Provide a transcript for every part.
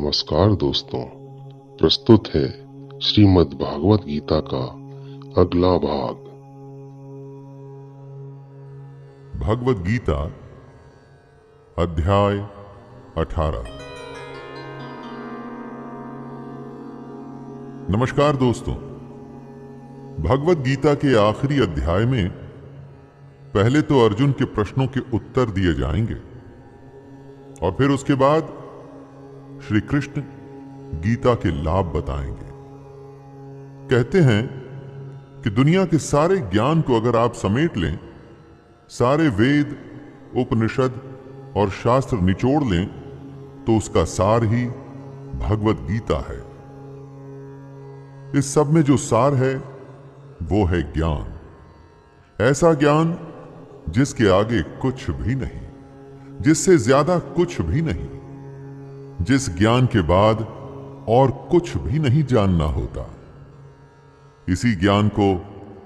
नमस्कार दोस्तों, प्रस्तुत है श्रीमद् भागवत गीता का अगला भाग। भगवत गीता अध्याय 18। नमस्कार दोस्तों, भगवत गीता के आखिरी अध्याय में पहले तो अर्जुन के प्रश्नों के उत्तर दिए जाएंगे और फिर उसके बाद श्री कृष्ण गीता के लाभ बताएंगे। कहते हैं कि दुनिया के सारे ज्ञान को अगर आप समेट लें, सारे वेद, उपनिषद और शास्त्र निचोड़ लें, तो उसका सार ही भगवत गीता है। इस सब में जो सार है वो है ज्ञान, ऐसा ज्ञान जिसके आगे कुछ भी नहीं, जिससे ज्यादा कुछ भी नहीं, जिस ज्ञान के बाद और कुछ भी नहीं जानना होता। इसी ज्ञान को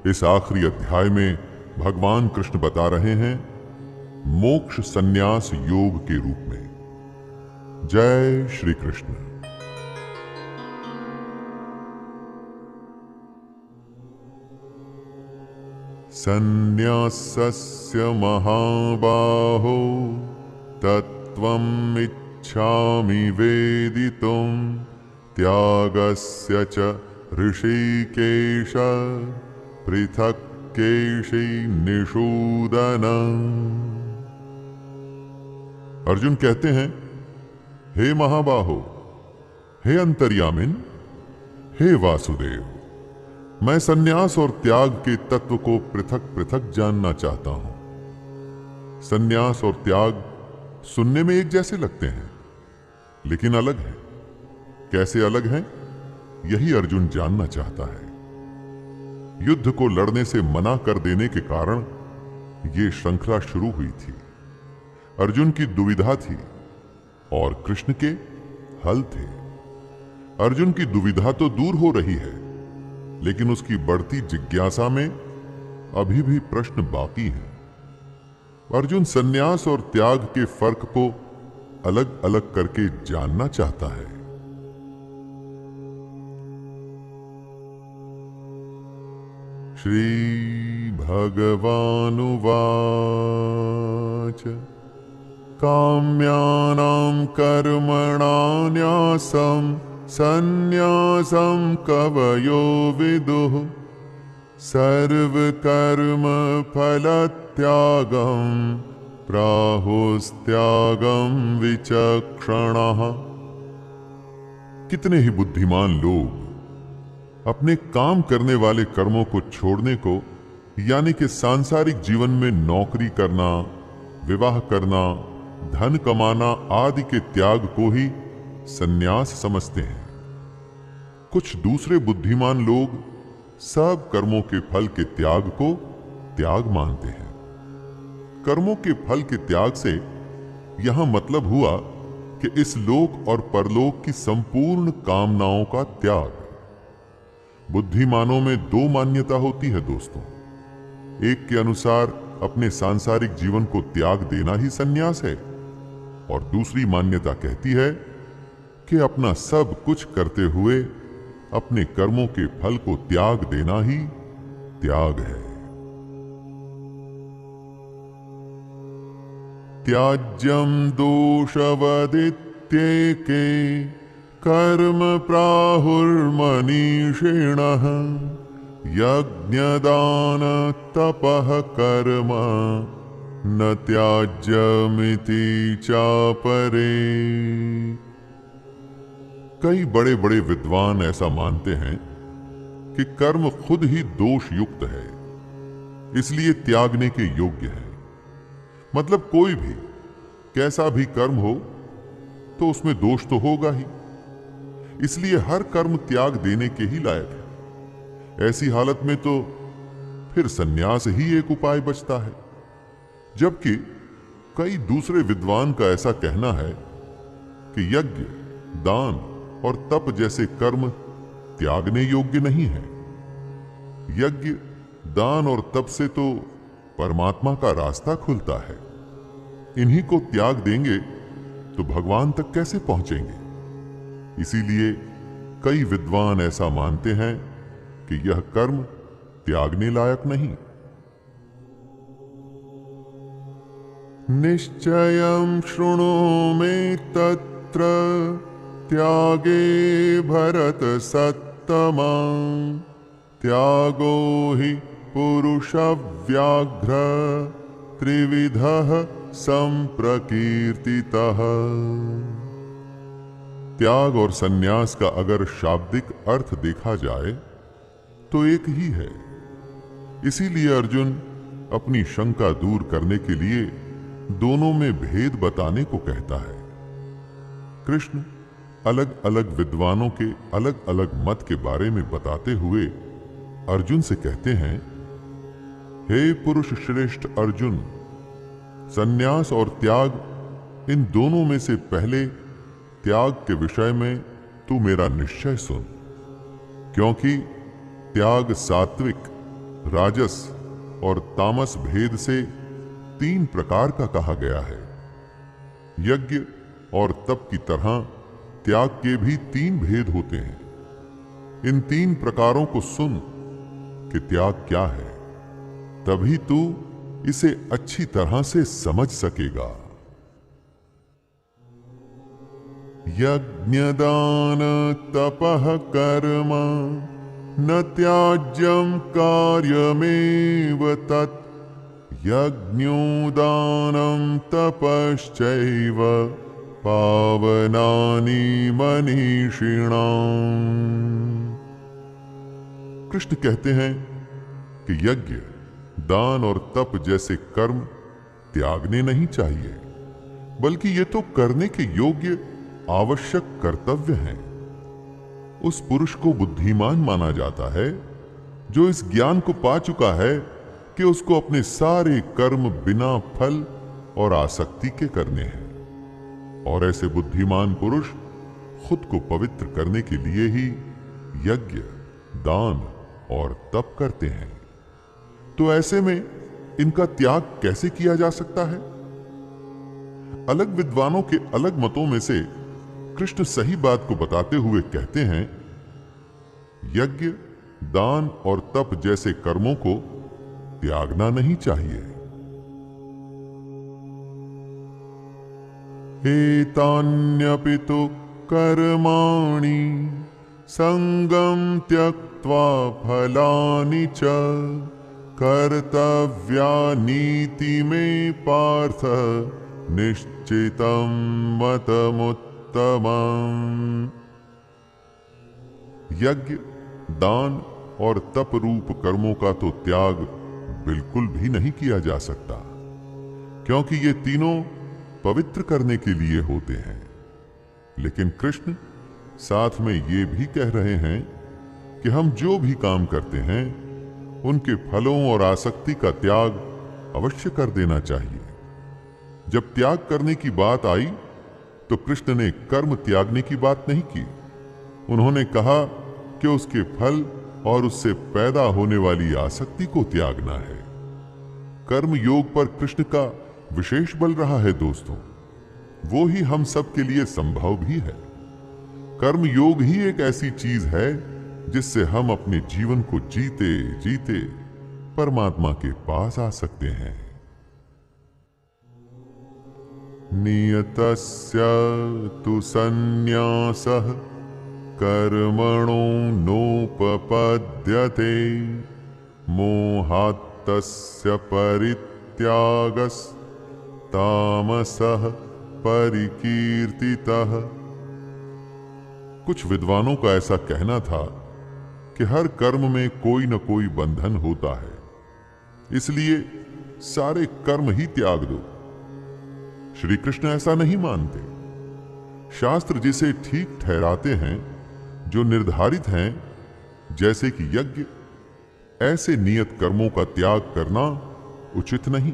इस आखिरी अध्याय में भगवान कृष्ण बता रहे हैं मोक्ष संन्यास योग के रूप में। जय श्री कृष्ण। संन्यासस्य महाबाहो तत्त्वम् इच्छामि वेदितुं त्यागस्य च ऋषिकेश पृथक् केशि निषूदन। अर्जुन कहते हैं, हे महाबाहो, हे अंतर्यामिन, हे वासुदेव, मैं संन्यास और त्याग के तत्व को पृथक पृथक जानना चाहता हूं। संन्यास और त्याग सुनने में एक जैसे लगते हैं, लेकिन अलग है। कैसे अलग हैं, यही अर्जुन जानना चाहता है। युद्ध को लड़ने से मना कर देने के कारण ये श्रृंखला शुरू हुई थी। अर्जुन की दुविधा थी और कृष्ण के हल थे। अर्जुन की दुविधा तो दूर हो रही है, लेकिन उसकी बढ़ती जिज्ञासा में अभी भी प्रश्न बाकी हैं। अर्जुन संन्यास और त्याग के फर्क को अलग अलग करके जानना चाहता है। श्री भगवानुवाच काम्यानां कर्मणां न्यासं संन्यासं कवयो विदुः सर्वकर्म फलत्यागं प्राहुस्त्यागं विचक्षणः। कितने ही बुद्धिमान लोग अपने काम करने वाले कर्मों को छोड़ने को, यानी कि सांसारिक जीवन में नौकरी करना, विवाह करना, धन कमाना आदि के त्याग को ही संन्यास समझते हैं। कुछ दूसरे बुद्धिमान लोग सब कर्मों के फल के त्याग को त्याग मानते हैं। कर्मों के फल के त्याग से यहां मतलब हुआ कि इस लोक और परलोक की संपूर्ण कामनाओं का त्याग। बुद्धिमानों में दो मान्यता होती है दोस्तों। एक के अनुसार अपने सांसारिक जीवन को त्याग देना ही संन्यास है, और दूसरी मान्यता कहती है कि अपना सब कुछ करते हुए अपने कर्मों के फल को त्याग देना ही त्याग है। त्याज्यम दोषवदित्येके कर्म प्राहुर्मनीषिणः यज्ञदान तपः कर्म न त्याज्यमिति चापरे। कई बड़े बड़े विद्वान ऐसा मानते हैं कि कर्म खुद ही दोष युक्त है, इसलिए त्यागने के योग्य है। मतलब कोई भी कैसा भी कर्म हो तो उसमें दोष तो होगा ही, इसलिए हर कर्म त्याग देने के ही लायक है। ऐसी हालत में तो फिर संन्यास ही एक उपाय बचता है। जबकि कई दूसरे विद्वान का ऐसा कहना है कि यज्ञ, दान और तप जैसे कर्म त्यागने योग्य नहीं है। यज्ञ, दान और तप से तो परमात्मा का रास्ता खुलता है। इन्हीं को त्याग देंगे तो भगवान तक कैसे पहुंचेंगे? इसीलिए कई विद्वान ऐसा मानते हैं कि यह कर्म त्यागने लायक नहीं। निश्चयं शृणु मे तत्र त्यागे भरत सत्तमा, त्यागो हि पुरुष व्याघ्र त्रिविधः संप्रकीर्तितः। त्याग और सन्यास का अगर शाब्दिक अर्थ देखा जाए तो एक ही है। इसीलिए अर्जुन अपनी शंका दूर करने के लिए दोनों में भेद बताने को कहता है। कृष्ण अलग अलग विद्वानों के अलग अलग मत के बारे में बताते हुए अर्जुन से कहते हैं, हे पुरुष श्रेष्ठ अर्जुन, सन्यास और त्याग इन दोनों में से पहले त्याग के विषय में तू मेरा निश्चय सुन, क्योंकि त्याग सात्विक, राजस और तामस भेद से 3 प्रकार का कहा गया है। यज्ञ और तप की तरह त्याग के भी 3 भेद होते हैं। इन 3 प्रकारों को सुन कि त्याग क्या है, तभी तू इसे अच्छी तरह से समझ सकेगा। यज्ञदान तपः कर्म न त्याज्यं कार्यमेव तत्, यज्ञोदानं तपश्चैव पावनानि मनीषिणाम्। कृष्ण कहते हैं कि यज्ञ, दान और तप जैसे कर्म त्यागने नहीं चाहिए, बल्कि ये तो करने के योग्य आवश्यक कर्तव्य हैं। उस पुरुष को बुद्धिमान माना जाता है जो इस ज्ञान को पा चुका है कि उसको अपने सारे कर्म बिना फल और आसक्ति के करने हैं। और ऐसे बुद्धिमान पुरुष खुद को पवित्र करने के लिए ही यज्ञ, दान और तप करते हैं। तो ऐसे में इनका त्याग कैसे किया जा सकता है? अलग विद्वानों के अलग मतों में से कृष्ण सही बात को बताते हुए कहते हैं, यज्ञ, दान और तप जैसे कर्मों को त्यागना नहीं चाहिए। एतान्यपि तु कर्माणि संगं त्यक्त्वा फलानि च कर्तव्यानीति मे पार्थ निश्चितं मतमुत्तमम्। यज्ञ, दान और तप रूप कर्मों का तो त्याग बिल्कुल भी नहीं किया जा सकता, क्योंकि ये तीनों पवित्र करने के लिए होते हैं। लेकिन कृष्ण साथ में ये भी कह रहे हैं कि हम जो भी काम करते हैं उनके फलों और आसक्ति का त्याग अवश्य कर देना चाहिए। जब त्याग करने की बात आई तो कृष्ण ने कर्म त्यागने की बात नहीं की। उन्होंने कहा कि उसके फल और उससे पैदा होने वाली आसक्ति को त्यागना है। कर्म योग पर कृष्ण का विशेष बल रहा है दोस्तों। वो ही हम सब के लिए संभव भी है। कर्म योग ही एक ऐसी चीज है जिससे हम अपने जीवन को जीते जीते परमात्मा के पास आ सकते हैं। नियतस्य तु संन्यासः कर्मणो नोपपद्यते, मोहात् तस्य परित्यागस्तामसः परिकीर्तितः। कुछ विद्वानों का ऐसा कहना था कि हर कर्म में कोई न कोई बंधन होता है, इसलिए सारे कर्म ही त्याग दो। श्री कृष्ण ऐसा नहीं मानते। शास्त्र जिसे ठीक ठहराते हैं, जो निर्धारित हैं, जैसे कि यज्ञ, ऐसे नियत कर्मों का त्याग करना उचित नहीं।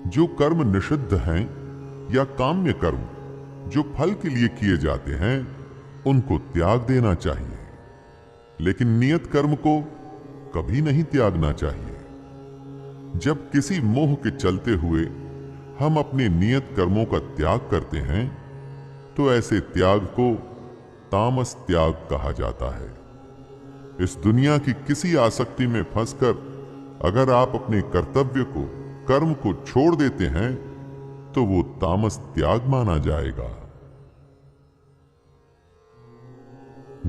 जो कर्म निषिद्ध हैं या काम्य कर्म जो फल के लिए किए जाते हैं, उनको त्याग देना चाहिए, लेकिन नियत कर्म को कभी नहीं त्यागना चाहिए। जब किसी मोह के चलते हुए हम अपने नियत कर्मों का त्याग करते हैं, तो ऐसे त्याग को तामस त्याग कहा जाता है। इस दुनिया की किसी आसक्ति में फंसकर अगर आप अपने कर्तव्य को, कर्म को छोड़ देते हैं तो वो तामस त्याग माना जाएगा।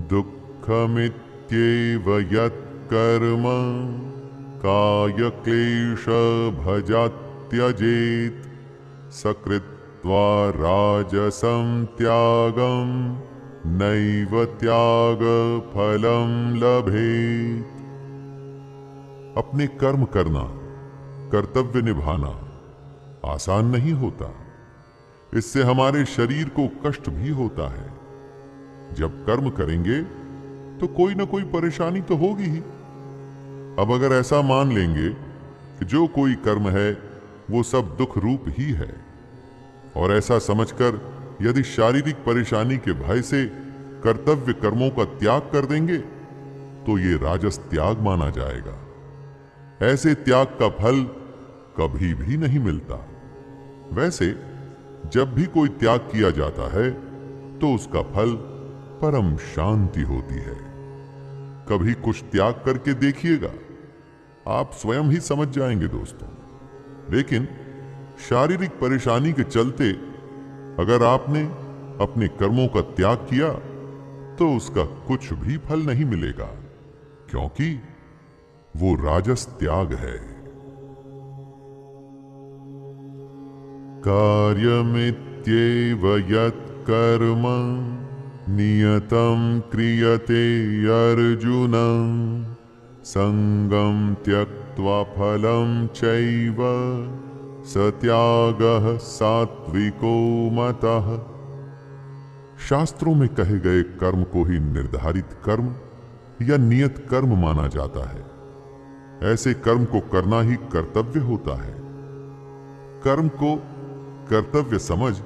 दुःखमित्येव यत्कर्म काय क्लेश भजात् त्यजेत् सकृत्वा राजसं त्यागं नैव त्याग फलं लभेत्। अपने कर्म करना, कर्तव्य निभाना आसान नहीं होता। इससे हमारे शरीर को कष्ट भी होता है। जब कर्म करेंगे तो कोई ना कोई परेशानी तो होगी ही। अब अगर ऐसा मान लेंगे कि जो कोई कर्म है वो सब दुख रूप ही है, और ऐसा समझकर यदि शारीरिक परेशानी के भय से कर्तव्य कर्मों का त्याग कर देंगे तो ये राजस त्याग माना जाएगा। ऐसे त्याग का फल कभी भी नहीं मिलता। वैसे जब भी कोई त्याग किया जाता है तो उसका फल परम शांति होती है। कभी कुछ त्याग करके देखिएगा, आप स्वयं ही समझ जाएंगे दोस्तों। लेकिन शारीरिक परेशानी के चलते अगर आपने अपने कर्मों का त्याग किया तो उसका कुछ भी फल नहीं मिलेगा, क्योंकि वो राजस त्याग है। कार्यमित्येव यत्कर्म नियतं क्रियते अर्जुन संगं त्यक्त्वा फलं चैव सत्यागः सात्विको मतः। शास्त्रों में कहे गए कर्म को ही निर्धारित कर्म या नियत कर्म माना जाता है। ऐसे कर्म को करना ही कर्तव्य होता है। कर्म को कर्तव्य समझ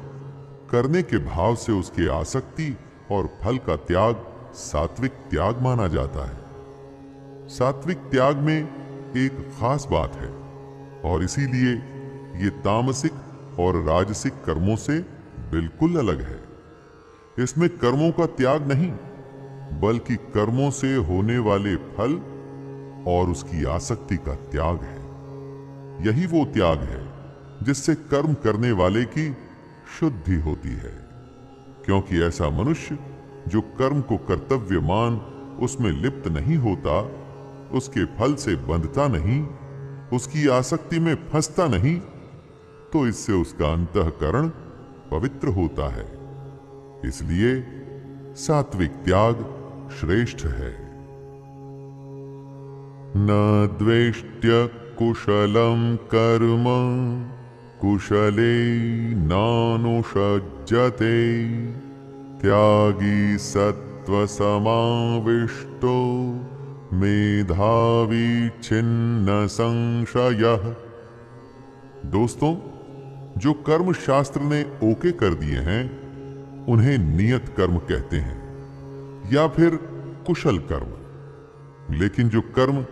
करने के भाव से उसकी आसक्ति और फल का त्याग सात्विक त्याग माना जाता है। सात्विक त्याग में एक खास बात है, और इसीलिए ये तामसिक और राजसिक कर्मों से बिल्कुल अलग है। इसमें कर्मों का त्याग नहीं, बल्कि कर्मों से होने वाले फल और उसकी आसक्ति का त्याग है। यही वो त्याग है जिससे कर्म करने वाले की शुद्धि होती है, क्योंकि ऐसा मनुष्य जो कर्म को कर्तव्य मान उसमें लिप्त नहीं होता, उसके फल से बंधता नहीं, उसकी आसक्ति में फंसता नहीं, तो इससे उसका अंतःकरण पवित्र होता है। इसलिए सात्विक त्याग श्रेष्ठ है। न द्वेष्ट्य कुशलं कर्म कुशले नानुषज्जते त्यागी सत्व समाविष्टो मेधावी छिन्न संशयः। दोस्तों, जो कर्म शास्त्र ने ओके कर दिए हैं उन्हें नियत कर्म कहते हैं या फिर कुशल कर्म। लेकिन जो कर्म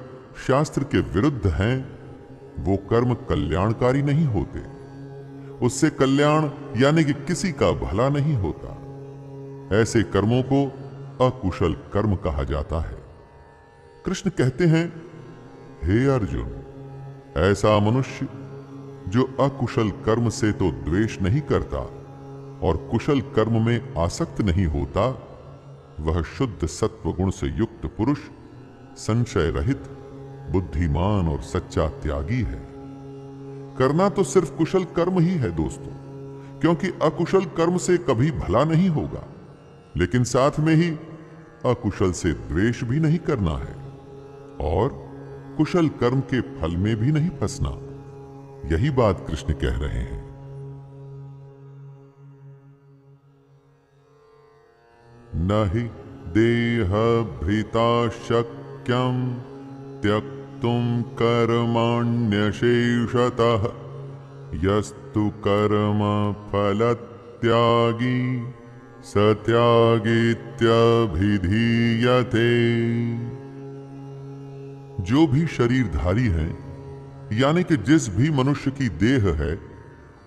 शास्त्र के विरुद्ध हैं वो कर्म कल्याणकारी नहीं होते। उससे कल्याण यानी कि किसी का भला नहीं होता। ऐसे कर्मों को अकुशल कर्म कहा जाता है। कृष्ण कहते हैं, हे अर्जुन, ऐसा मनुष्य जो अकुशल कर्म से तो द्वेष नहीं करता और कुशल कर्म में आसक्त नहीं होता, वह शुद्ध सत्व गुण से युक्त पुरुष, संशय रहित, बुद्धिमान और सच्चा त्यागी है। करना तो सिर्फ कुशल कर्म ही है दोस्तों, क्योंकि अकुशल कर्म से कभी भला नहीं होगा, लेकिन साथ में ही अकुशल से द्वेष भी नहीं करना है और कुशल कर्म के फल में भी नहीं फंसना। यही बात कृष्ण कह रहे हैं। न हि देहभृता शक्यं त्यक्तुं कर्माण्यशेषतः यस्तु कर्म फलत्यागी स त्यागीत्यभिधीयते। जो भी शरीरधारी हैं, यानी कि जिस भी मनुष्य की देह है,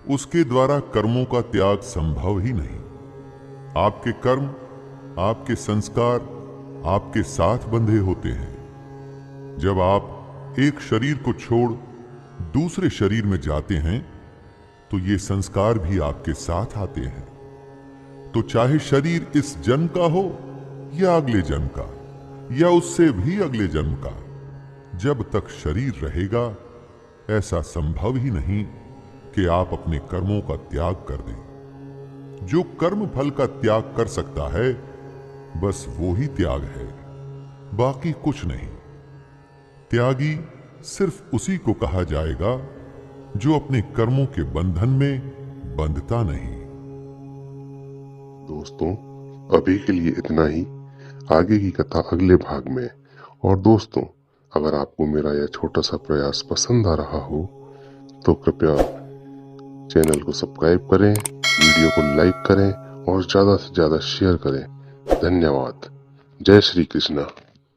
उसके द्वारा कर्मों का त्याग संभव ही नहीं। आपके कर्म आपके संस्कार आपके साथ बंधे होते हैं। जब आप एक शरीर को छोड़ दूसरे शरीर में जाते हैं तो ये संस्कार भी आपके साथ आते हैं। तो चाहे शरीर इस जन्म का हो या अगले जन्म का या उससे भी अगले जन्म का, जब तक शरीर रहेगा ऐसा संभव ही नहीं कि आप अपने कर्मों का त्याग कर दें। जो कर्म फल का त्याग कर सकता है बस वो ही त्याग है, बाकी कुछ नहीं। त्यागी सिर्फ उसी को कहा जाएगा जो अपने कर्मों के बंधन में बंधता नहीं। दोस्तों, अभी के लिए इतना ही। आगे की कथा अगले भाग में। और दोस्तों, अगर आपको मेरा यह छोटा सा प्रयास पसंद आ रहा हो तो कृपया चैनल को सब्सक्राइब करें, वीडियो को लाइक करें और ज़्यादा से ज़्यादा शेयर करें। धन्यवाद। जय श्री कृष्णा।